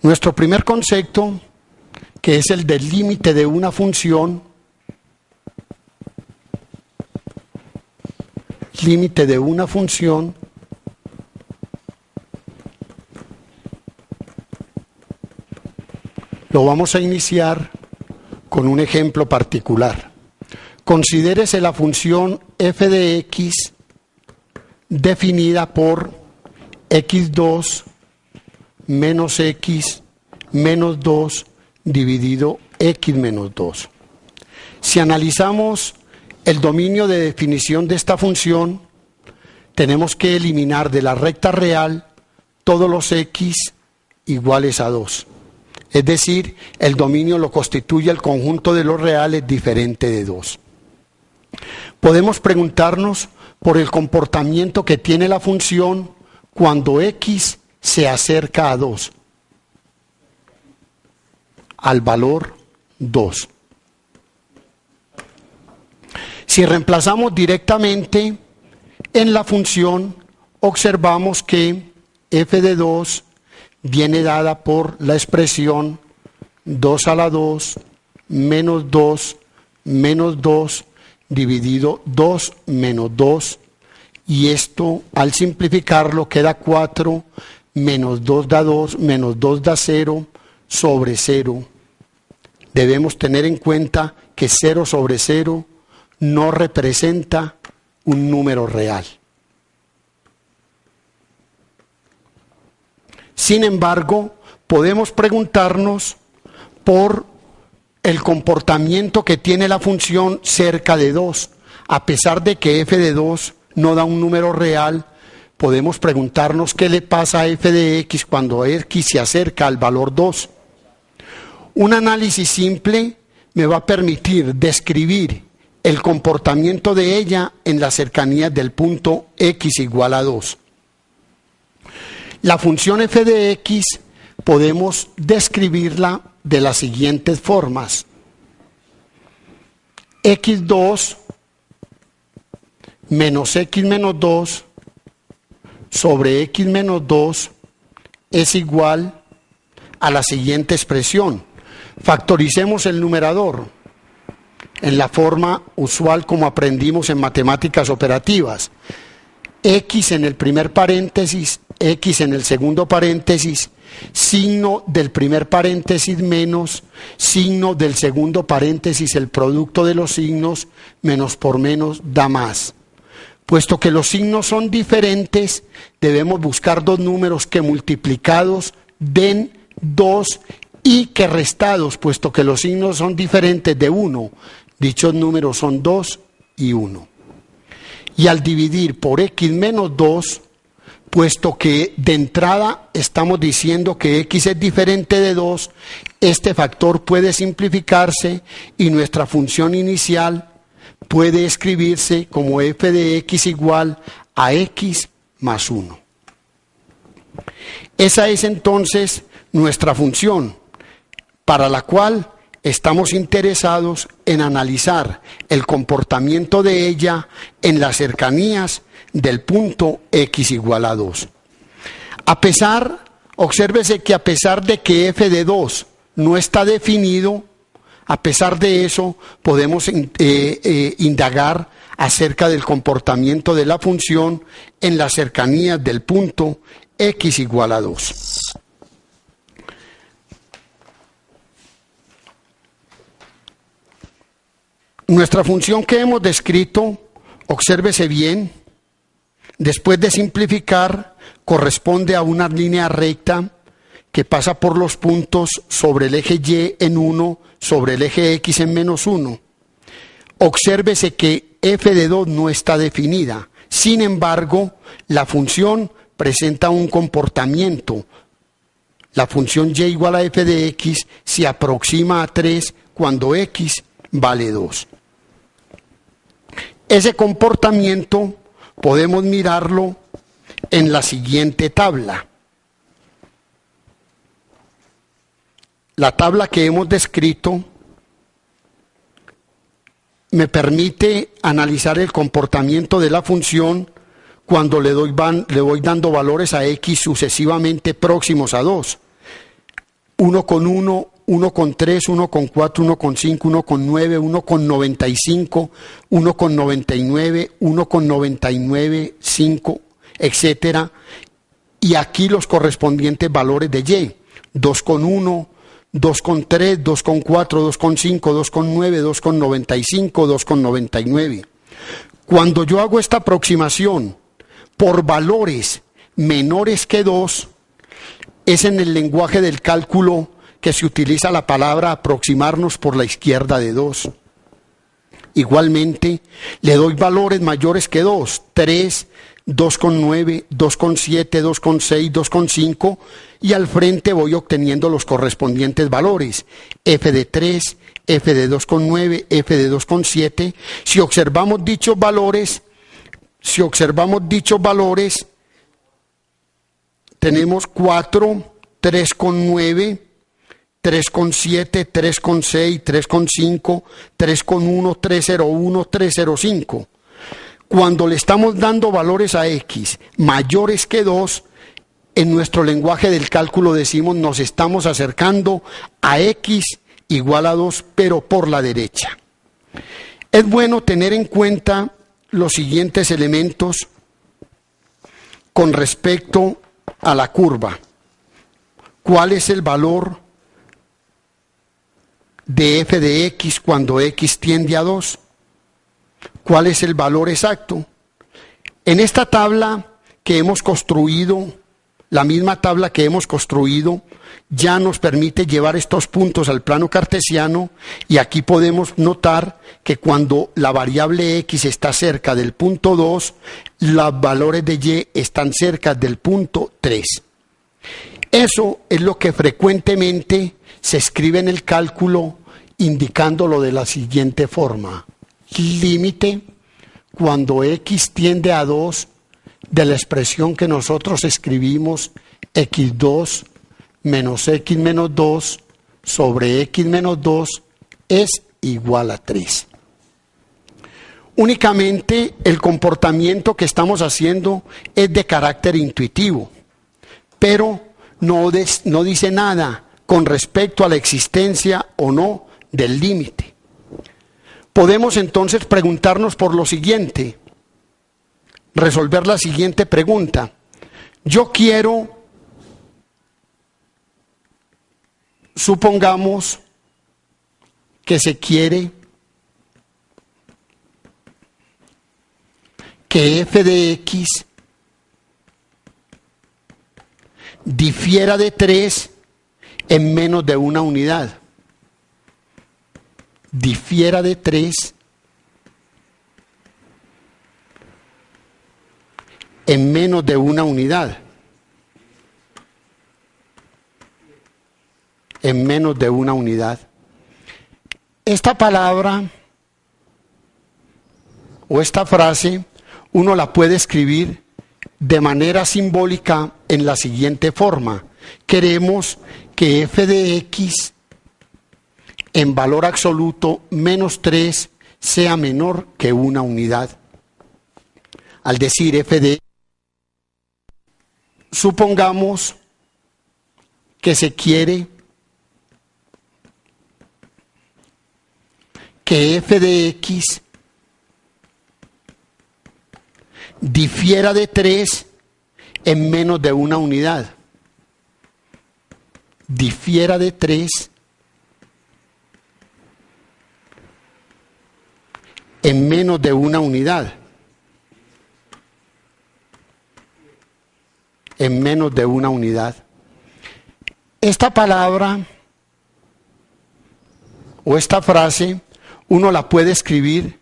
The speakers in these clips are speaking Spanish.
Nuestro primer concepto, que es el del límite de una función, lo vamos a iniciar con un ejemplo particular. Considérese la función f de x definida por x2 menos x menos 2 dividido x menos 2. Si analizamos el dominio de definición de esta función, tenemos que eliminar de la recta real todos los x iguales a 2. Es decir, el dominio lo constituye el conjunto de los reales diferente de 2. Podemos preguntarnos por el comportamiento que tiene la función cuando x se acerca a 2, al valor 2. Si reemplazamos directamente en la función, observamos que f de 2 viene dada por la expresión 2 a la 2 menos 2 menos 2 dividido 2 menos 2, y esto al simplificarlo queda 4 menos 2 da 2 menos 2 da 0 sobre 0. Debemos tener en cuenta que 0 sobre 0 no representa un número real. Sin embargo, podemos preguntarnos por el comportamiento que tiene la función cerca de 2. A pesar de que f de 2 no da un número real, podemos preguntarnos qué le pasa a f de x cuando x se acerca al valor 2. Un análisis simple me va a permitir describir el comportamiento de ella en las cercanías del punto x igual a 2. La función f de x podemos describirla de las siguientes formas. x2 menos x menos 2 sobre x menos 2 es igual a la siguiente expresión. Factoricemos el numerador en la forma usual como aprendimos en matemáticas operativas. X en el primer paréntesis, x en el segundo paréntesis, signo del primer paréntesis menos signo del segundo paréntesis, el producto de los signos, menos por menos da más. Puesto que los signos son diferentes, debemos buscar dos números que multiplicados den 2 y que restados, puesto que los signos son diferentes, de 1. Dichos números son 2 y 1. Y al dividir por x menos 2, puesto que de entrada estamos diciendo que x es diferente de 2, este factor puede simplificarse y nuestra función inicial puede escribirse como f de x igual a x más 1. Esa es entonces nuestra función, para la cual estamos interesados en analizar el comportamiento de ella en las cercanías del punto x igual a 2. Obsérvese que a pesar de que f de 2 no está definido, a pesar de eso podemos indagar acerca del comportamiento de la función en las cercanías del punto x igual a 2. Nuestra función que hemos descrito, obsérvese bien, después de simplificar, corresponde a una línea recta que pasa por los puntos sobre el eje y en 1, sobre el eje x en menos 1. Obsérvese que f de 2 no está definida. Sin embargo, la función presenta un comportamiento. La función y igual a f de x se aproxima a 3 cuando x vale 2. Ese comportamiento podemos mirarlo en la siguiente tabla. La tabla que hemos descrito me permite analizar el comportamiento de la función cuando le voy dando valores a x sucesivamente próximos a 2. 1,1, 1,3, 1,4, 1,5, 1,9, 1,95, 1,99, 1,99, 5, etcétera. Y aquí los correspondientes valores de Y. 2,1, 2,3, 2,4, 2,5, 2,9, 2,95, 2,99. Cuando yo hago esta aproximación por valores menores que 2, es en el lenguaje del cálculo que se utiliza la palabra aproximarnos por la izquierda de 2. Igualmente, le doy valores mayores que 2, 3, 2,9, 2,7, 2,6, 2,5 y al frente voy obteniendo los correspondientes valores, f de 3, f de 2,9, f de 2,7. Si observamos dichos valores, tenemos 4, 3,9, 3,7, 3,6, 3,5, 3,1, 3,01, 3,05. Cuando le estamos dando valores a X mayores que 2, en nuestro lenguaje del cálculo decimos nos estamos acercando a X igual a 2, pero por la derecha. Es bueno tener en cuenta los siguientes elementos con respecto a la curva. ¿Cuál es el valor de f de x cuando x tiende a 2? ¿Cuál es el valor exacto? En esta tabla que hemos construido, la misma tabla que hemos construido, ya nos permite llevar estos puntos al plano cartesiano y aquí podemos notar que cuando la variable x está cerca del punto 2, los valores de y están cerca del punto 3. Eso es lo que frecuentemente se escribe en el cálculo indicándolo de la siguiente forma. Límite cuando x tiende a 2 de la expresión que nosotros escribimos x2 menos x menos 2 sobre x menos 2 es igual a 3. Únicamente el comportamiento que estamos haciendo es de carácter intuitivo, pero no dice nada con respecto a la existencia o no del límite. Podemos entonces preguntarnos por lo siguiente, resolver la siguiente pregunta. Yo quiero, supongamos que se quiere que f de x difiera de 3 en menos de una unidad. Difiera de 3 en menos de una unidad. En menos de una unidad. Esta palabra o esta frase uno la puede escribir de manera simbólica en la siguiente forma. Queremos que f de x en valor absoluto menos 3 sea menor que una unidad. Al decir f de, supongamos que se quiere que f de x difiera de 3 en menos de una unidad. Difiera de 3 en menos de una unidad. En menos de una unidad. Esta palabra o esta frase uno la puede escribir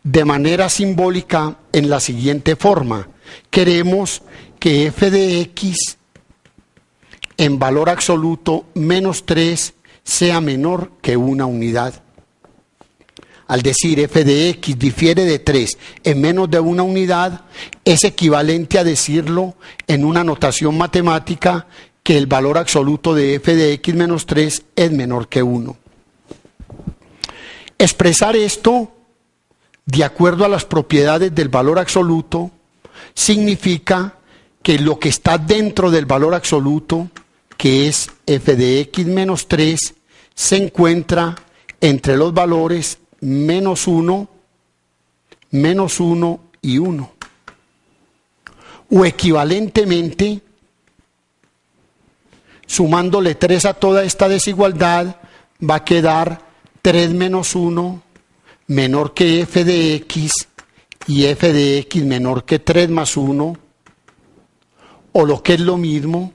de manera simbólica en la siguiente forma. Queremos que f de x en valor absoluto menos 3 sea menor que una unidad. Al decir f de x difiere de 3 en menos de una unidad, es equivalente a decirlo en una notación matemática que el valor absoluto de f de x menos 3 es menor que 1. Expresar esto de acuerdo a las propiedades del valor absoluto significa que lo que está dentro del valor absoluto que es f de x menos 3, se encuentra entre los valores menos 1 y 1. O equivalentemente, sumándole 3 a toda esta desigualdad, va a quedar 3 menos 1 menor que f de x y f de x menor que 3 más 1, o lo que es lo mismo,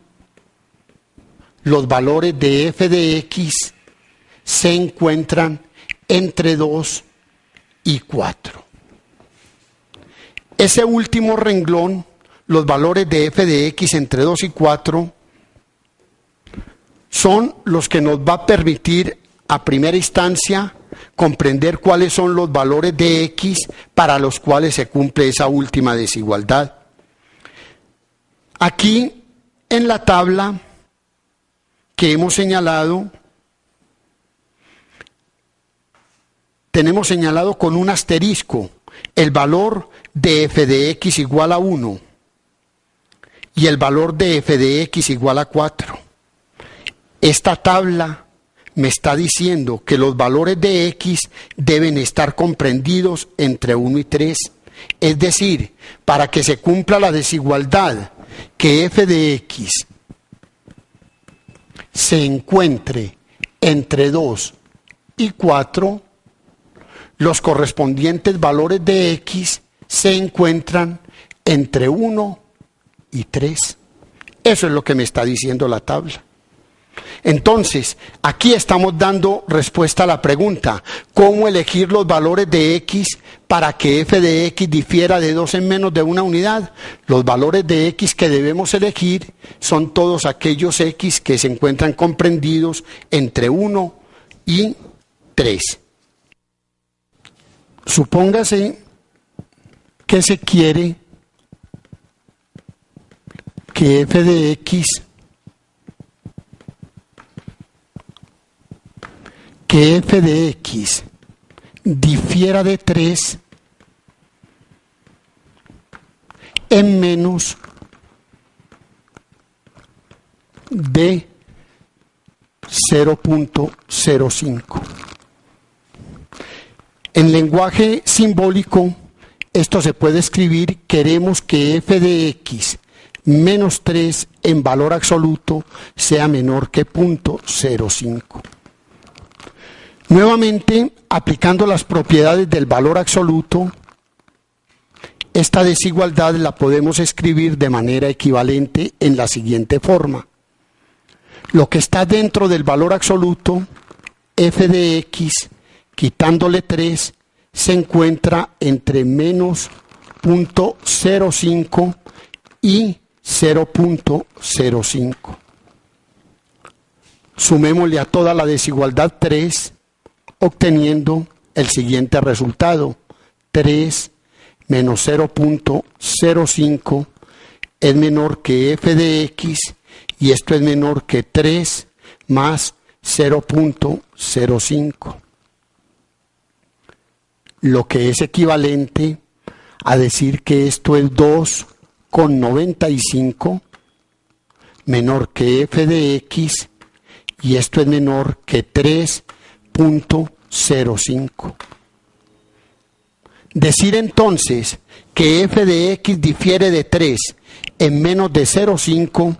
los valores de f de x se encuentran entre 2 y 4. Ese último renglón, los valores de f de x entre 2 y 4, son los que nos va a permitir a primera instancia comprender cuáles son los valores de x para los cuales se cumple esa última desigualdad. Aquí en la tabla que hemos señalado, tenemos señalado con un asterisco el valor de f de x igual a 1 y el valor de f de x igual a 4. Esta tabla me está diciendo que los valores de x deben estar comprendidos entre 1 y 3. Es decir, para que se cumpla la desigualdad que f de x se encuentre entre 2 y 4, los correspondientes valores de x se encuentran entre 1 y 3. Eso es lo que me está diciendo la tabla. Entonces, aquí estamos dando respuesta a la pregunta: ¿cómo elegir los valores de x para que f de x difiera de 2 en menos de una unidad? Los valores de x que debemos elegir son todos aquellos x que se encuentran comprendidos entre 1 y 3. Supóngase que se quiere que f de x difiera de 3 en menos de 0.05. En lenguaje simbólico, esto se puede escribir: queremos que f de x menos 3 en valor absoluto sea menor que 0.05. Nuevamente, aplicando las propiedades del valor absoluto, esta desigualdad la podemos escribir de manera equivalente en la siguiente forma: lo que está dentro del valor absoluto, f de x, quitándole 3, se encuentra entre menos 0.05 y 0.05. Sumémosle a toda la desigualdad 3, obteniendo el siguiente resultado: 3 menos 0.05 es menor que f de x, y esto es menor que 3 más 0.05. Lo que es equivalente a decir que esto es 2,95 menor que f de x, y esto es menor que 3.05. Decir entonces que f de x difiere de 3 en menos de 0.5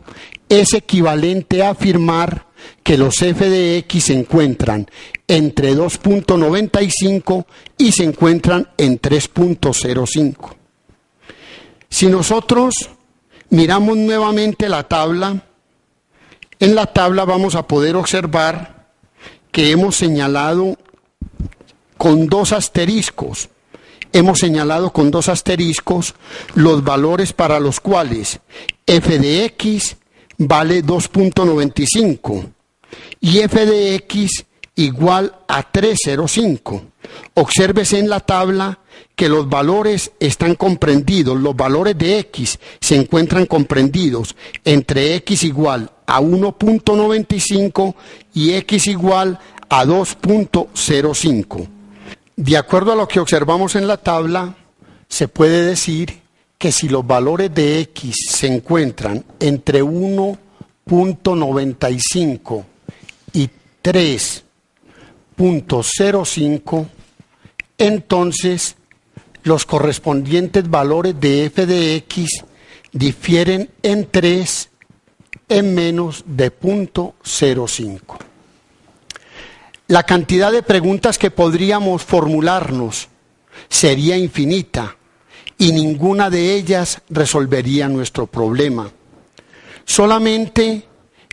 es equivalente a afirmar que los f de x se encuentran entre 2.95 y se encuentran en 3.05. Si nosotros miramos nuevamente la tabla, en la tabla vamos a poder observar que hemos señalado con dos asteriscos. Hemos señalado con dos asteriscos los valores para los cuales f de x vale 2.95 y f de x igual a 3.05. Obsérvese en la tabla que los valores están comprendidos, los valores de x se encuentran comprendidos entre x igual a 1.95 y x igual a 2.05. De acuerdo a lo que observamos en la tabla, se puede decir que si los valores de x se encuentran entre 1.95 0.95 y 3.05, entonces los correspondientes valores de f de x difieren en 3 en menos de 0.05. La cantidad de preguntas que podríamos formularnos sería infinita y ninguna de ellas resolvería nuestro problema. Solamente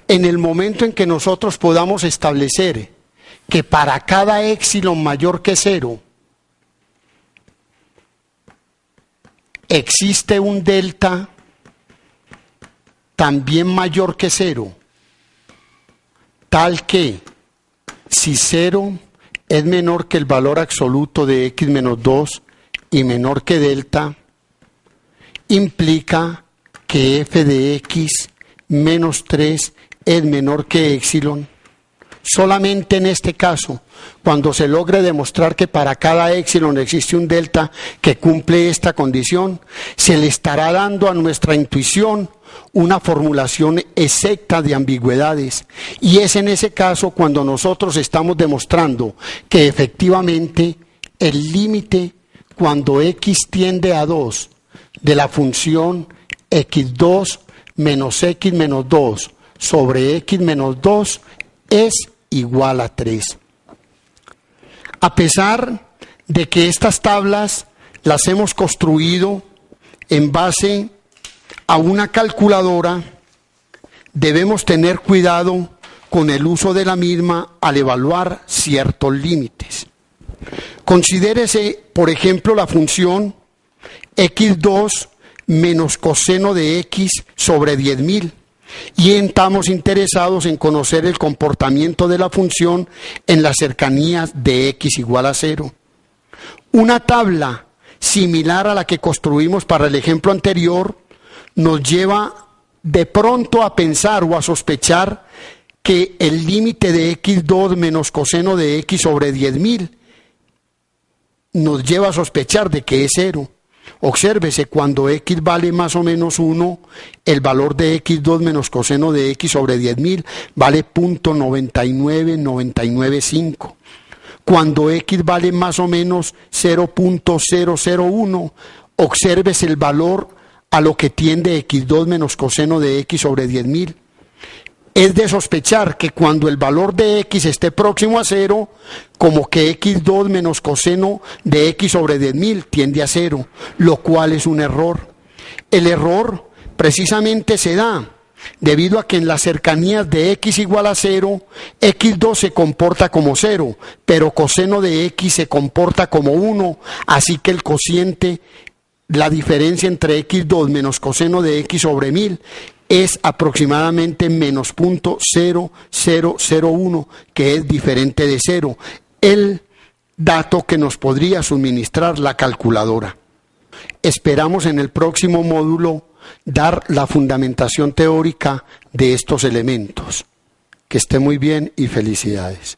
en el momento en que nosotros podamos establecer que para cada épsilon mayor que 0 existe un delta también mayor que 0, tal que si 0 es menor que el valor absoluto de x menos 2 y menor que delta, implica que f de x menos 3 es menor que épsilon. Solamente en este caso, cuando se logre demostrar que para cada épsilon existe un delta que cumple esta condición, se le estará dando a nuestra intuición una formulación exacta de ambigüedades. Y es en ese caso cuando nosotros estamos demostrando que efectivamente el límite cuando x tiende a 2 de la función x2 menos x menos 2 sobre x menos 2 es igual a 3. A pesar de que estas tablas las hemos construido en base a una calculadora, debemos tener cuidado con el uso de la misma al evaluar ciertos límites. Considérese, por ejemplo, la función x2 menos coseno de x sobre 10.000 y estamos interesados en conocer el comportamiento de la función en las cercanías de x igual a 0. Una tabla similar a la que construimos para el ejemplo anterior nos lleva de pronto a pensar o a sospechar que el límite de x2 menos coseno de x sobre 10.000 nos lleva a sospechar de que es 0. Obsérvese, cuando x vale más o menos 1, el valor de x2 menos coseno de x sobre 10.000 vale 0.99995. Cuando x vale más o menos 0.001, obsérvese el valor a lo que tiende x2 menos coseno de x sobre 10.000. Es de sospechar que cuando el valor de x esté próximo a 0, como que x2 menos coseno de x sobre 10.000 tiende a 0, lo cual es un error. El error precisamente se da debido a que en las cercanías de x igual a 0, x2 se comporta como 0, pero coseno de x se comporta como 1, así que el cociente, la diferencia entre x2 menos coseno de x sobre 1000, es aproximadamente menos 0.0001, que es diferente de 0, el dato que nos podría suministrar la calculadora. Esperamos en el próximo módulo dar la fundamentación teórica de estos elementos. Que esté muy bien y felicidades.